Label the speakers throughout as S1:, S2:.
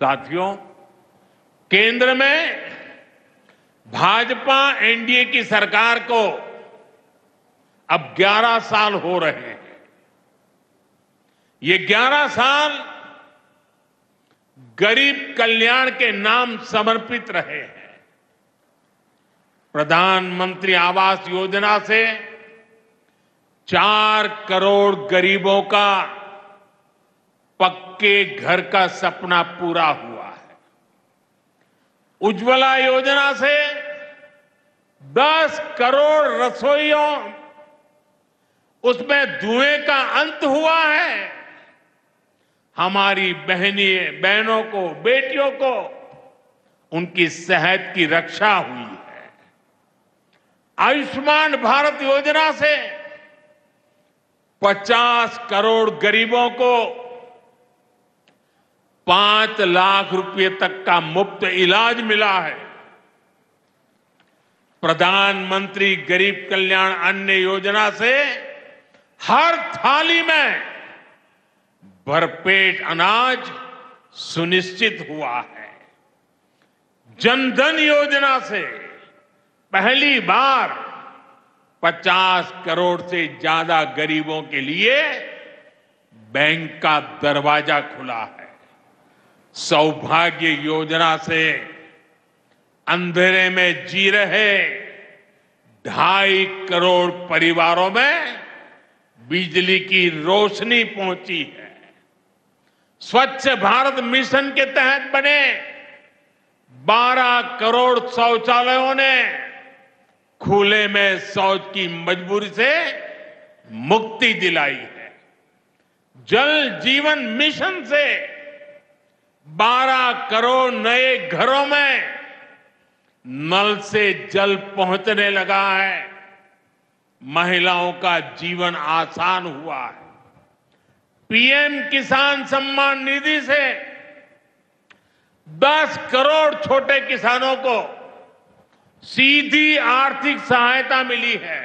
S1: साथियों, केंद्र में भाजपा एनडीए की सरकार को अब 11 साल हो रहे हैं। ये 11 साल गरीब कल्याण के नाम समर्पित रहे हैं। प्रधानमंत्री आवास योजना से 4 करोड़ गरीबों का पक्के घर का सपना पूरा हुआ है। उज्ज्वला योजना से 10 करोड़ रसोइयों उसमें धुएं का अंत हुआ है। हमारी बहनों को, बेटियों को उनकी सेहत की रक्षा हुई है। आयुष्मान भारत योजना से 50 करोड़ गरीबों को 5 लाख रुपए तक का मुफ्त इलाज मिला है। प्रधानमंत्री गरीब कल्याण अन्न योजना से हर थाली में भरपेट अनाज सुनिश्चित हुआ है। जनधन योजना से पहली बार 50 करोड़ से ज्यादा गरीबों के लिए बैंक का दरवाजा खुला है। सौभाग्य योजना से अंधेरे में जी रहे 2.5 करोड़ परिवारों में बिजली की रोशनी पहुंची है। स्वच्छ भारत मिशन के तहत बने 12 करोड़ शौचालयों ने खुले में शौच की मजबूरी से मुक्ति दिलाई है। जल जीवन मिशन से 12 करोड़ नए घरों में नल से जल पहुंचने लगा है। महिलाओं का जीवन आसान हुआ है। पीएम किसान सम्मान निधि से 10 करोड़ छोटे किसानों को सीधी आर्थिक सहायता मिली है।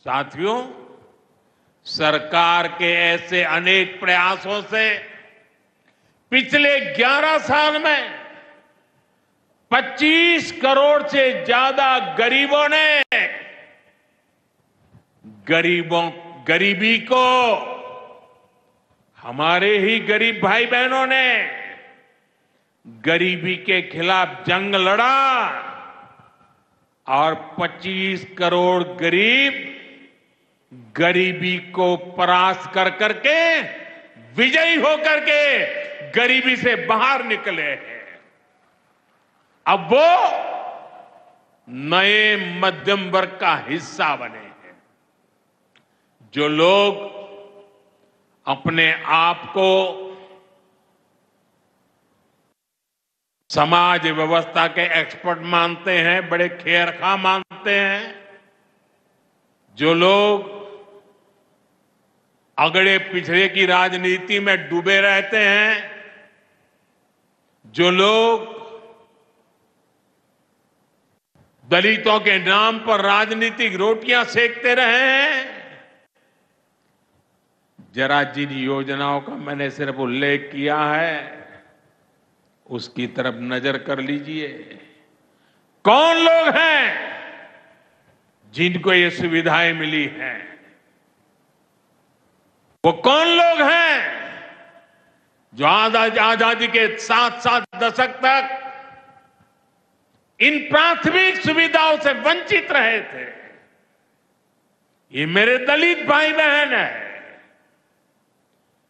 S1: साथियों, सरकार के ऐसे अनेक प्रयासों से पिछले 11 साल में 25 करोड़ से ज्यादा गरीबों ने गरीबी को, हमारे ही गरीब भाई बहनों ने गरीबी के खिलाफ जंग लड़ा और 25 करोड़ गरीब गरीबी को परास्त कर करके, विजयी होकर के गरीबी से बाहर निकले हैं। अब वो नए मध्यम वर्ग का हिस्सा बने हैं। जो लोग अपने आप को समाज व्यवस्था के एक्सपर्ट मानते हैं, बड़े खेरखा मानते हैं, जो लोग अगड़े पिछड़े की राजनीति में डूबे रहते हैं, जो लोग दलितों के नाम पर राजनीतिक रोटियां सेकते रहे हैं, जरा जिन योजनाओं का मैंने सिर्फ उल्लेख किया है उसकी तरफ नजर कर लीजिए। कौन लोग हैं जिनको ये सुविधाएं मिली हैं? वो कौन लोग हैं जो आजादी के 7 दशक तक इन प्राथमिक सुविधाओं से वंचित रहे थे? ये मेरे दलित भाई बहन है,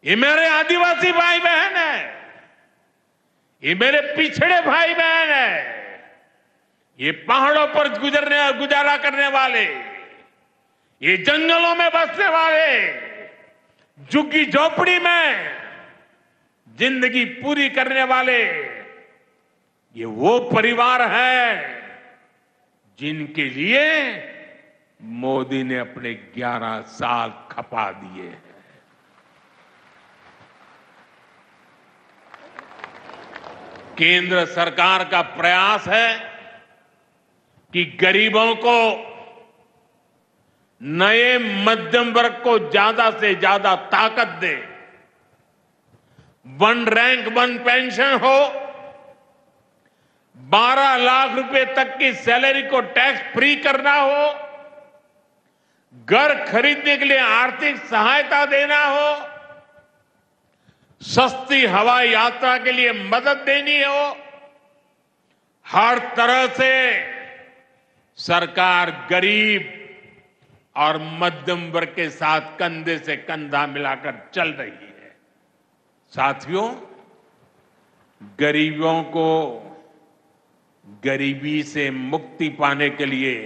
S1: ये मेरे आदिवासी भाई बहन है, ये मेरे पिछड़े भाई बहन है, ये पहाड़ों पर गुजारा करने वाले, ये जंगलों में बसने वाले, झुग्गी झोपड़ी में जिंदगी पूरी करने वाले, ये वो परिवार है जिनके लिए मोदी ने अपने 11 साल खपा दिए हैं। केंद्र सरकार का प्रयास है कि गरीबों को, नए मध्यम वर्ग को ज्यादा से ज्यादा ताकत दे, वन रैंक वन पेंशन हो, 12 लाख रुपए तक की सैलरी को टैक्स फ्री करना हो, घर खरीदने के लिए आर्थिक सहायता देना हो, सस्ती हवाई यात्रा के लिए मदद देनी हो, हर तरह से सरकार गरीब और मध्यम वर्ग के साथ कंधे से कंधा मिलाकर चल रही है। साथियों, गरीबों को गरीबी से मुक्ति पाने के लिए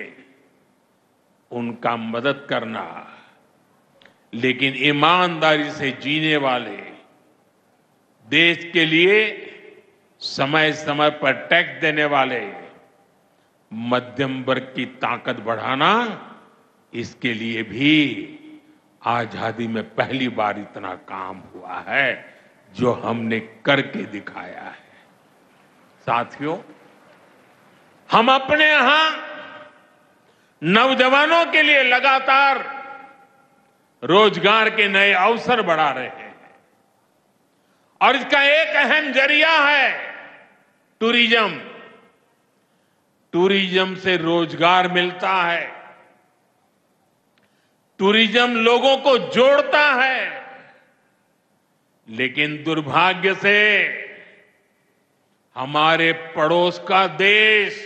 S1: उनका मदद करना, लेकिन ईमानदारी से जीने वाले, देश के लिए समय समय पर टैक्स देने वाले मध्यम वर्ग की ताकत बढ़ाना, इसके लिए भी आजादी में पहली बार इतना काम हुआ है जो हमने करके दिखाया है। साथियों, हम अपने यहां नौजवानों के लिए लगातार रोजगार के नए अवसर बढ़ा रहे हैं और इसका एक अहम जरिया है टूरिज्म। टूरिज्म से रोजगार मिलता है, टूरिज्म लोगों को जोड़ता है, लेकिन दुर्भाग्य से हमारे पड़ोस का देश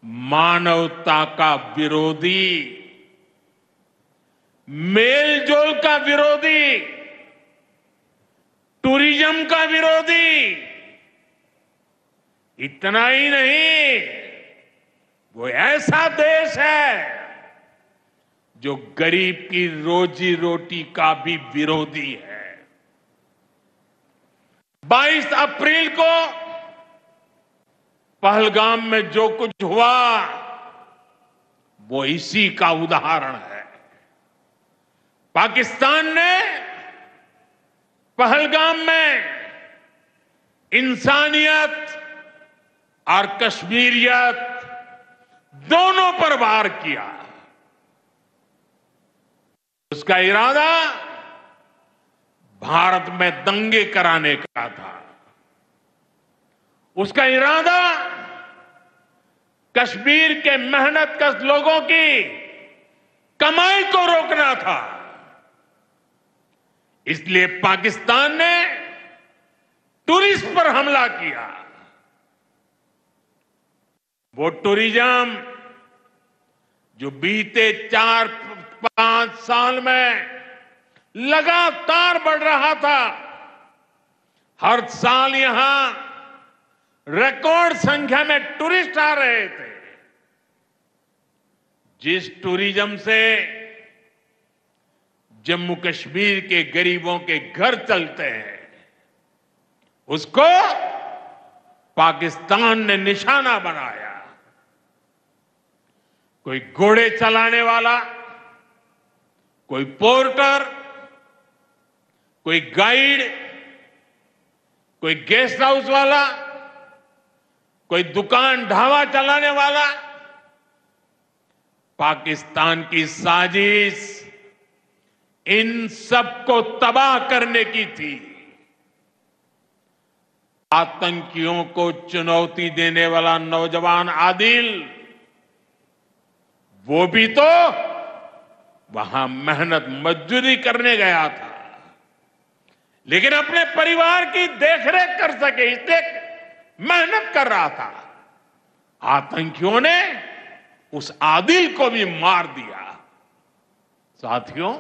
S1: मानवता का विरोधी, मेलजोल का विरोधी, टूरिज्म का विरोधी, इतना ही नहीं, वो ऐसा देश है जो गरीब की रोजी रोटी का भी विरोधी है। 22 अप्रैल को पहलगाम में जो कुछ हुआ वो इसी का उदाहरण है। पाकिस्तान ने पहलगाम में इंसानियत और कश्मीरियत दोनों पर वार किया। उसका इरादा भारत में दंगे कराने का था। उसका इरादा कश्मीर के मेहनतकश लोगों की कमाई को रोकना था। इसलिए पाकिस्तान ने टूरिस्ट पर हमला किया। वो टूरिज्म जो बीते 4-5 साल में लगातार बढ़ रहा था, हर साल यहां रिकॉर्ड संख्या में टूरिस्ट आ रहे थे। जिस टूरिज्म से जम्मू कश्मीर के गरीबों के घर चलते हैं, उसको पाकिस्तान ने निशाना बनाया। कोई घोड़े चलाने वाला, कोई पोर्टर, कोई गाइड, कोई गेस्ट हाउस वाला, कोई दुकान ढाबा चलाने वाला, पाकिस्तान की साजिश इन सबको तबाह करने की थी। आतंकियों को चुनौती देने वाला नौजवान आदिल, वो भी तो वहां मेहनत मजदूरी करने गया था, लेकिन अपने परिवार की देखरेख कर सके इसलिए मेहनत कर रहा था। आतंकियों ने उस आदिल को भी मार दिया। साथियों,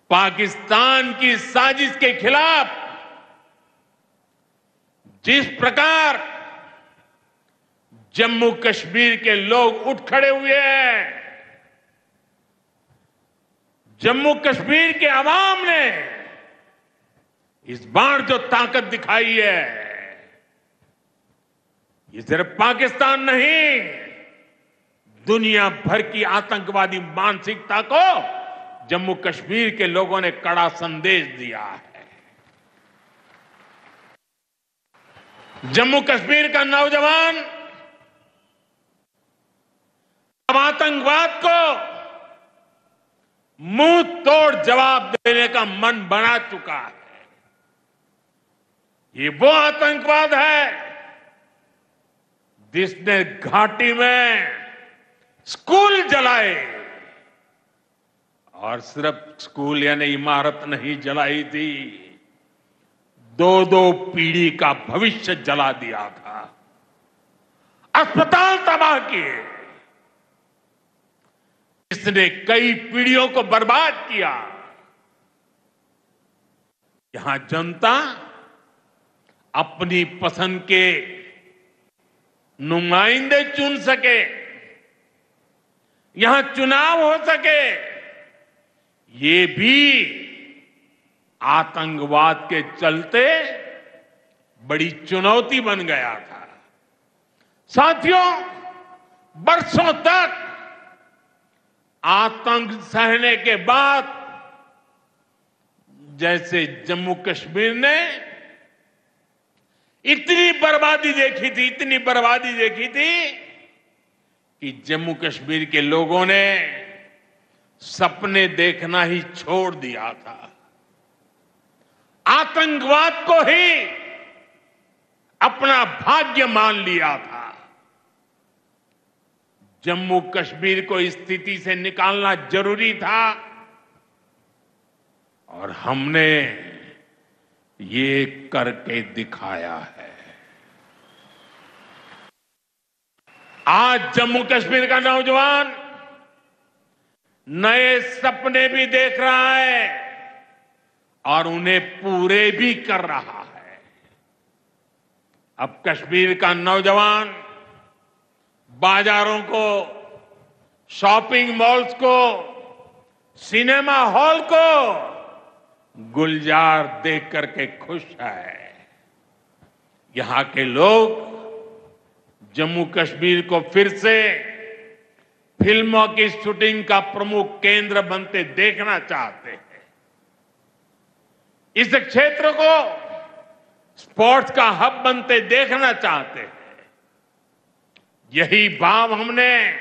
S1: पाकिस्तान की साजिश के खिलाफ जिस प्रकार जम्मू कश्मीर के लोग उठ खड़े हुए हैं, जम्मू कश्मीर के अवाम ने इस बार जो ताकत दिखाई है, ये सिर्फ पाकिस्तान नहीं, दुनिया भर की आतंकवादी मानसिकता को जम्मू कश्मीर के लोगों ने कड़ा संदेश दिया है। जम्मू कश्मीर का नौजवान अब आतंकवाद को मुंह तोड़ जवाब देने का मन बना चुका है। ये वो आतंकवाद है जिसने घाटी में स्कूल जलाए, और सिर्फ स्कूल यानी इमारत नहीं जलाई थी, दो दो पीढ़ी का भविष्य जला दिया था, अस्पताल तबाह किए, इसने कई पीढ़ियों को बर्बाद किया। यहां जनता अपनी पसंद के नुमाइंदे चुन सके, यहां चुनाव हो सके, ये भी आतंकवाद के चलते बड़ी चुनौती बन गया था। साथियों, बरसों तक आतंक सहने के बाद जैसे जम्मू कश्मीर ने इतनी बर्बादी देखी थी कि जम्मू कश्मीर के लोगों ने सपने देखना ही छोड़ दिया था। आतंकवाद को ही अपना भाग्य मान लिया था। जम्मू कश्मीर को इस स्थिति से निकालना जरूरी था, और हमने ये करके दिखाया है। आज जम्मू कश्मीर का नौजवान नए सपने भी देख रहा है और उन्हें पूरे भी कर रहा है। अब कश्मीर का नौजवान बाजारों को, शॉपिंग मॉल्स को, सिनेमा हॉल को गुलजार देख करके खुश है। यहां के लोग जम्मू कश्मीर को फिर से फिल्मों की शूटिंग का प्रमुख केंद्र बनते देखना चाहते हैं। इस क्षेत्र को स्पोर्ट्स का हब बनते देखना चाहते हैं। यही भाव हमने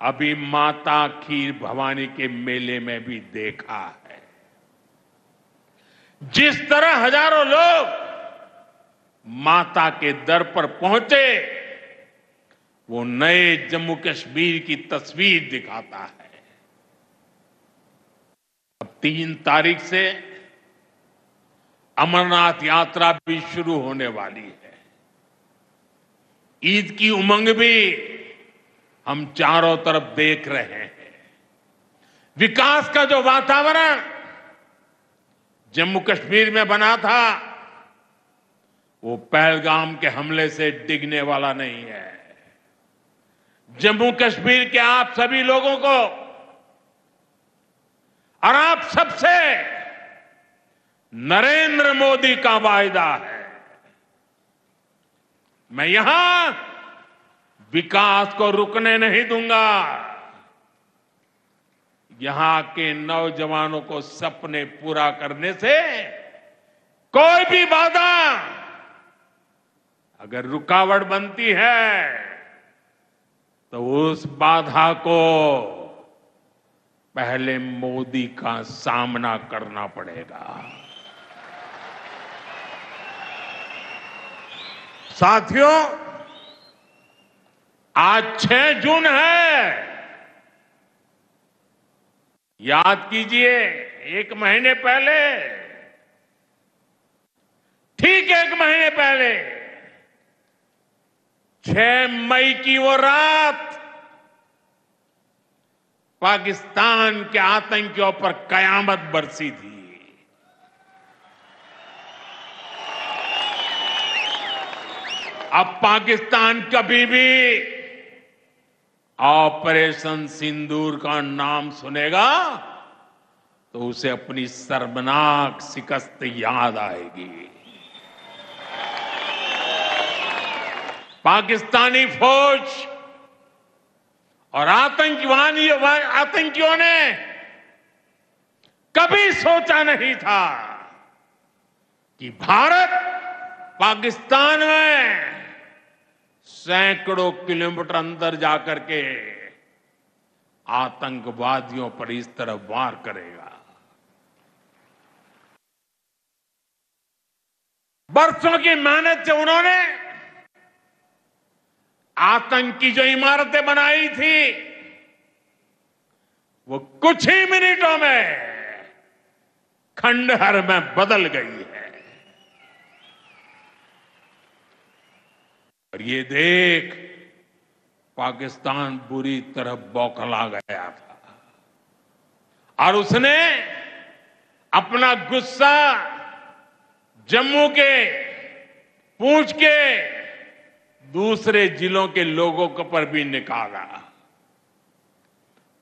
S1: अभी माता खीर भवानी के मेले में भी देखा है। जिस तरह हजारों लोग माता के दर पर पहुंचे, वो नए जम्मू कश्मीर की तस्वीर दिखाता है। अब 3 तारीख से अमरनाथ यात्रा भी शुरू होने वाली है। ईद की उमंग भी हम चारों तरफ देख रहे हैं। विकास का जो वातावरण जम्मू कश्मीर में बना था, वो पहलगाम के हमले से डिगने वाला नहीं है। जम्मू कश्मीर के आप सभी लोगों को और आप सबसे नरेंद्र मोदी का वायदा है। मैं यहां विकास को रुकने नहीं दूंगा। यहां के नौजवानों को सपने पूरा करने से कोई भी बाधा अगर रुकावट बनती है, तो उस बाधा को पहले मोदी का सामना करना पड़ेगा। साथियों, आज 6 जून है। याद कीजिए, 1 महीने पहले, ठीक 1 महीने पहले 6 मई की वो रात पाकिस्तान के आतंकियों पर कयामत बरसी थी। अब पाकिस्तान कभी भी ऑपरेशन सिंदूर का नाम सुनेगा तो उसे अपनी शर्मनाक शिकस्त याद आएगी। पाकिस्तानी फौज और आतंकियों ने कभी सोचा नहीं था कि भारत पाकिस्तान में सैकड़ों किलोमीटर अंदर जाकर के आतंकवादियों पर इस तरह वार करेगा। बरसों की मेहनत से उन्होंने आतंक की जो इमारतें बनाई थी वो कुछ ही मिनटों में खंडहर में बदल गई है। और ये देख पाकिस्तान बुरी तरह बौखला गया था और उसने अपना गुस्सा जम्मू के पूंछ के दूसरे जिलों के लोगों के पर भी निकाला।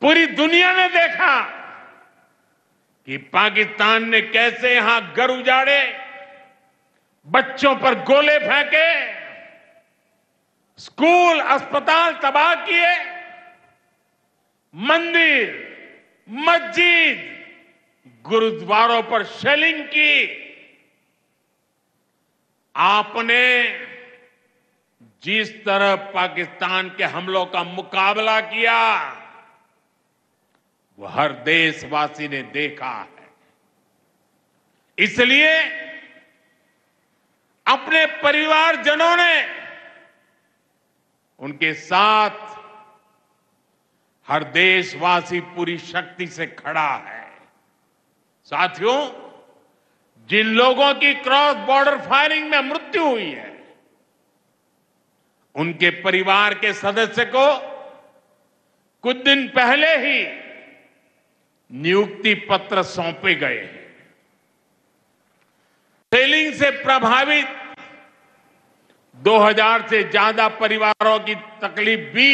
S1: पूरी दुनिया ने देखा कि पाकिस्तान ने कैसे यहां घर उजाड़े, बच्चों पर गोले फेंके, स्कूल अस्पताल तबाह किए, मंदिर मस्जिद गुरुद्वारों पर शेलिंग की। आपने जिस तरह पाकिस्तान के हमलों का मुकाबला किया वो हर देशवासी ने देखा है। इसलिए अपने परिवारजनों ने उनके साथ हर देशवासी पूरी शक्ति से खड़ा है। साथियों, जिन लोगों की क्रॉस बॉर्डर फायरिंग में मृत्यु हुई है उनके परिवार के सदस्य को कुछ दिन पहले ही नियुक्ति पत्र सौंपे गए हैं। सेलिंग से प्रभावित 2000 से ज्यादा परिवारों की तकलीफ भी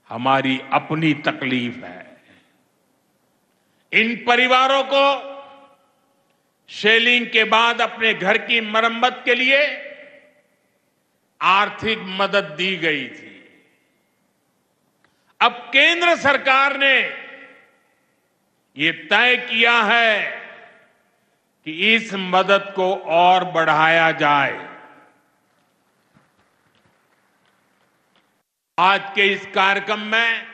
S1: हमारी अपनी तकलीफ है। इन परिवारों को शेलिंग के बाद अपने घर की मरम्मत के लिए आर्थिक मदद दी गई थी। अब केंद्र सरकार ने ये तय किया है कि इस मदद को और बढ़ाया जाए। आज के इस कार्यक्रम में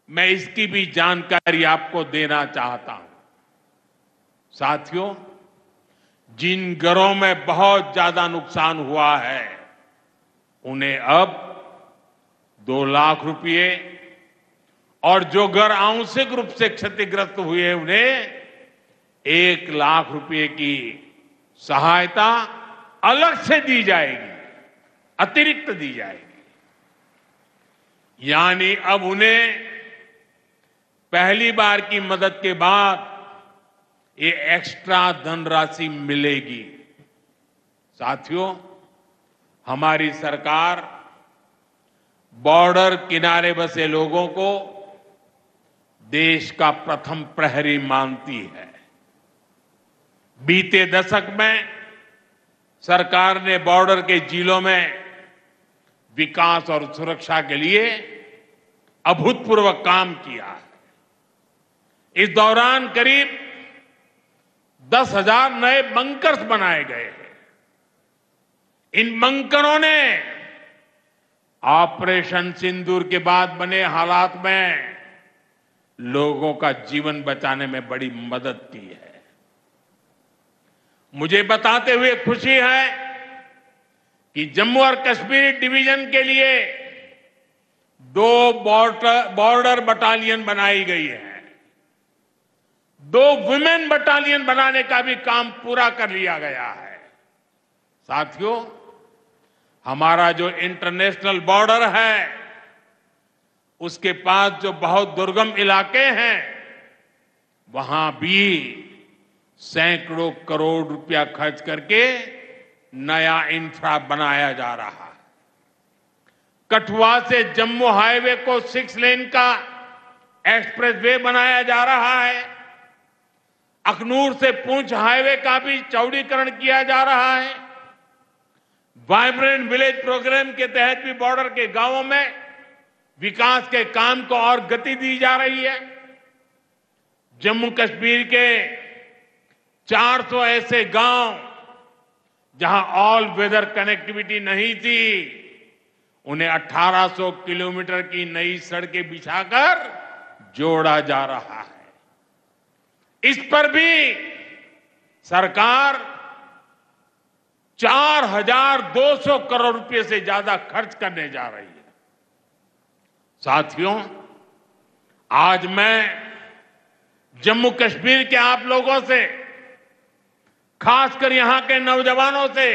S1: मैं इसकी भी जानकारी आपको देना चाहता हूं। साथियों, जिन घरों में बहुत ज्यादा नुकसान हुआ है उन्हें अब 2 लाख रुपए और जो घर आंशिक रूप से क्षतिग्रस्त हुए उन्हें 1 लाख रुपए की सहायता अलग से दी जाएगी, अतिरिक्त दी जाएगी। यानी अब उन्हें पहली बार की मदद के बाद ये एक्स्ट्रा धनराशि मिलेगी। साथियों, हमारी सरकार बॉर्डर किनारे बसे लोगों को देश का प्रथम प्रहरी मानती है। बीते दशक में सरकार ने बॉर्डर के जिलों में विकास और सुरक्षा के लिए अभूतपूर्व काम किया है। इस दौरान करीब 10,000 नए बंकर्स बनाए गए हैं। इन बंकरों ने ऑपरेशन सिंदूर के बाद बने हालात में लोगों का जीवन बचाने में बड़ी मदद की है। मुझे बताते हुए खुशी है कि जम्मू और कश्मीर डिवीजन के लिए 2 बॉर्डर बटालियन बनाई गई है। 2 वुमेन बटालियन बनाने का भी काम पूरा कर लिया गया है। साथियों, हमारा जो इंटरनेशनल बॉर्डर है उसके पास जो बहुत दुर्गम इलाके हैं वहां भी सैकड़ों करोड़ रुपया खर्च करके नया इंफ्रा बनाया जा रहा है। कठुआ से जम्मू हाईवे को 6 लेन का एक्सप्रेसवे बनाया जा रहा है। अखनूर से पुंछ हाईवे का भी चौड़ीकरण किया जा रहा है। वाइब्रेंट विलेज प्रोग्राम के तहत भी बॉर्डर के गांवों में विकास के काम को और गति दी जा रही है। जम्मू कश्मीर के 400 ऐसे गांव जहां ऑल वेदर कनेक्टिविटी नहीं थी उन्हें 1800 किलोमीटर की नई सड़कें बिछाकर जोड़ा जा रहा है। इस पर भी सरकार 4200 करोड़ रुपए से ज्यादा खर्च करने जा रही है। साथियों, आज मैं जम्मू कश्मीर के आप लोगों से, खासकर यहां के नौजवानों से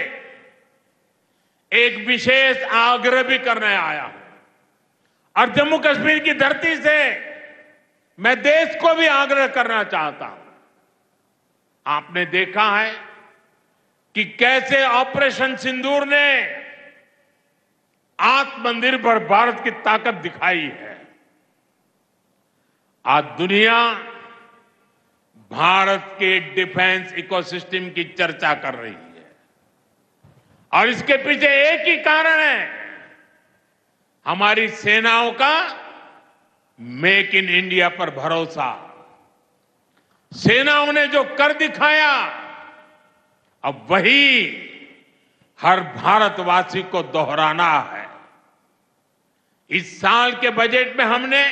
S1: एक विशेष आग्रह भी करने आया हूं और जम्मू कश्मीर की धरती से मैं देश को भी आग्रह करना चाहता हूं। आपने देखा है कि कैसे ऑपरेशन सिंदूर ने आत्मनिर्भर भारत की ताकत दिखाई है। आज दुनिया भारत के डिफेंस इकोसिस्टम की चर्चा कर रही है और इसके पीछे एक ही कारण है, हमारी सेनाओं का मेक इन इंडिया पर भरोसा। सेनाओं ने जो कर दिखाया, अब वही हर भारतवासी को दोहराना है। इस साल के बजट में हमने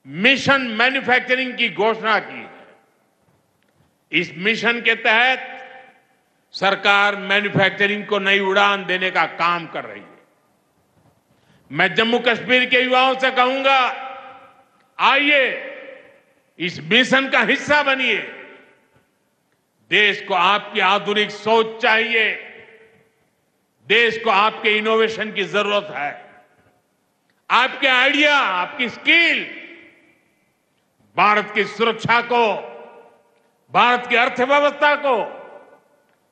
S1: मिशन मैन्युफैक्चरिंग की घोषणा की है। इस मिशन के तहत सरकार मैन्युफैक्चरिंग को नई उड़ान देने का काम कर रही है। मैं जम्मू कश्मीर के युवाओं से कहूंगा, आइए इस मिशन का हिस्सा बनिए। देश को आपकी आधुनिक सोच चाहिए, देश को आपके इनोवेशन की जरूरत है। आपके आइडिया, आपकी स्किल भारत की सुरक्षा को, भारत की अर्थव्यवस्था को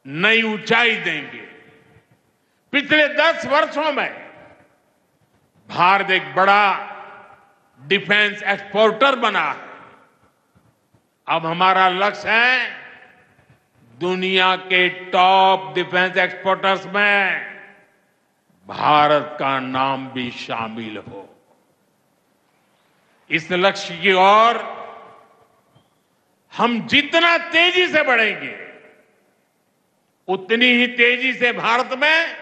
S1: नई ऊंचाई देंगे। पिछले 10 वर्षों में भारत एक बड़ा डिफेंस एक्सपोर्टर बना है। अब हमारा लक्ष्य है दुनिया के टॉप डिफेंस एक्सपोर्टर्स में भारत का नाम भी शामिल हो। इस लक्ष्य की ओर हम जितना तेजी से बढ़ेंगे, उतनी ही तेजी से भारत में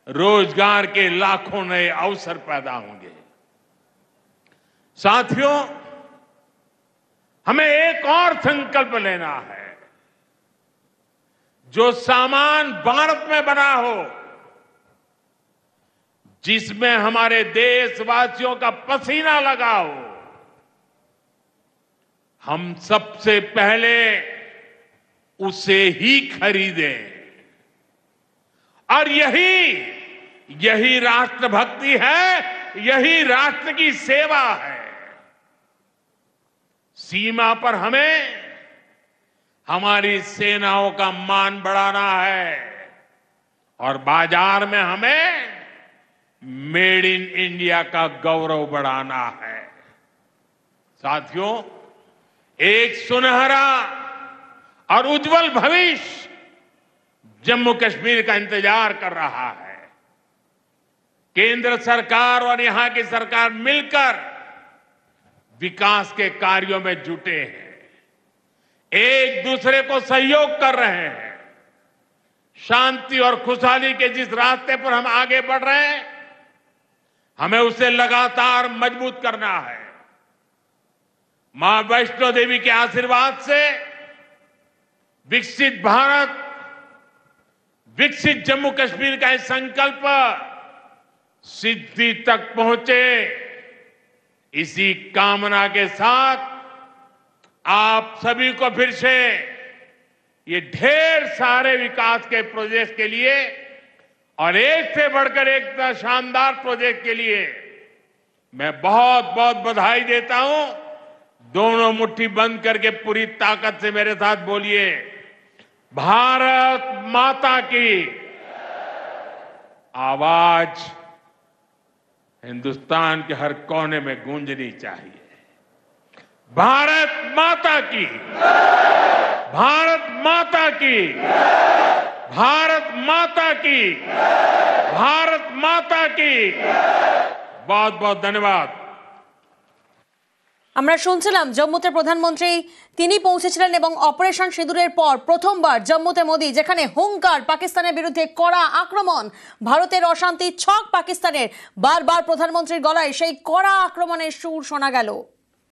S1: रोजगार के लाखों नए अवसर पैदा होंगे। साथियों, हमें एक और संकल्प लेना है। जो सामान भारत में बना हो, जिसमें हमारे देशवासियों का पसीना लगा हो, हम सबसे पहले उसे ही खरीदें। और यही राष्ट्रभक्ति है, यही राष्ट्र की सेवा है। सीमा पर हमें हमारी सेनाओं का मान बढ़ाना है और बाजार में हमें मेड इन इंडिया का गौरव बढ़ाना है। साथियों, एक सुनहरा और उज्जवल भविष्य जम्मू कश्मीर का इंतजार कर रहा है। केंद्र सरकार और यहां की सरकार मिलकर विकास के कार्यों में जुटे हैं, एक दूसरे को सहयोग कर रहे हैं। शांति और खुशहाली के जिस रास्ते पर हम आगे बढ़ रहे हैं, हमें उसे लगातार मजबूत करना है। मां वैष्णो देवी के आशीर्वाद से विकसित भारत, विकसित जम्मू कश्मीर का यह संकल्प सिद्धि तक पहुंचे, इसी कामना के साथ आप सभी को फिर से ये ढेर सारे विकास के प्रोजेक्ट के लिए और एक से बढ़कर एक शानदार प्रोजेक्ट के लिए मैं बहुत बहुत बधाई देता हूं। दोनों मुट्ठी बंद करके पूरी ताकत से मेरे साथ बोलिए, भारत माता की। आवाज हिंदुस्तान के हर कोने में गूंजनी चाहिए। भारत माता की, भारत माता की, भारत माता की, भारत माता की। बहुत बहुत धन्यवाद।
S2: আমরা শুনছিলাম জম্মুতে প্রধানমন্ত্রী তিনি পৌঁছেছিলেন এবং অপারেশন সিঁদুরের পর প্রথমবার জম্মুতে মোদি, যেখানে হুঙ্কার পাকিস্তানের বিরুদ্ধে কড়া আক্রমণ, ভারতের অশান্তি ছক পাকিস্তানের, বারবার প্রধানমন্ত্রীর গলায় সেই কড়া আক্রমণের সুর শোনা গেল।